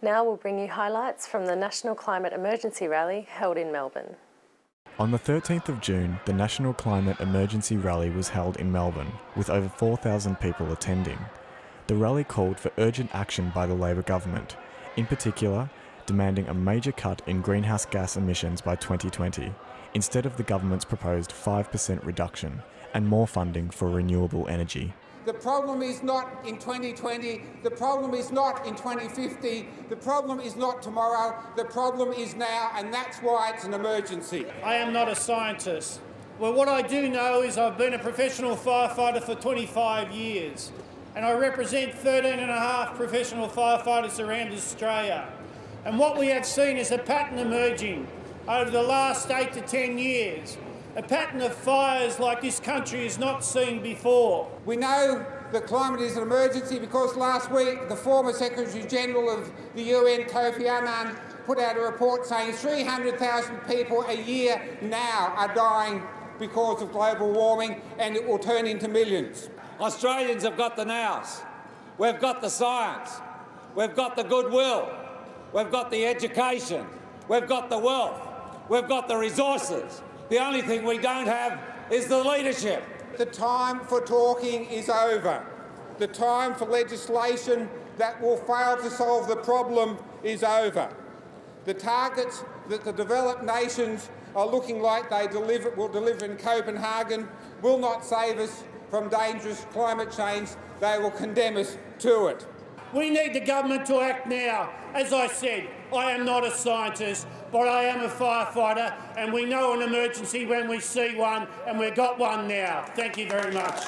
Now we'll bring you highlights from the National Climate Emergency Rally held in Melbourne. On the 13th of June, the National Climate Emergency Rally was held in Melbourne, with over 4,000 people attending. The rally called for urgent action by the Labor government, in particular, demanding a major cut in greenhouse gas emissions by 2020, instead of the government's proposed 5% reduction, and more funding for renewable energy. The problem is not in 2020, the problem is not in 2050, the problem is not tomorrow, the problem is now, and that's why it's an emergency. I am not a scientist. Well, what I do know is I've been a professional firefighter for 25 years, and I represent 13.5 professional firefighters around Australia. And what we have seen is a pattern emerging over the last 8 to 10 years. A pattern of fires like this country has not seen before. We know that climate is an emergency because last week the former Secretary-General of the UN, Kofi Annan, put out a report saying 300,000 people a year now are dying because of global warming, and it will turn into millions. Australians have got the nows. We've got the science. We've got the goodwill. We've got the education. We've got the wealth. We've got the resources. The only thing we don't have is the leadership. The time for talking is over. The time for legislation that will fail to solve the problem is over. The targets that the developed nations are looking like they will deliver in Copenhagen will not save us from dangerous climate change. They will condemn us to it. We need the government to act now. As I said, I am not a scientist, but I am a firefighter, and we know an emergency when we see one, and we've got one now. Thank you very much.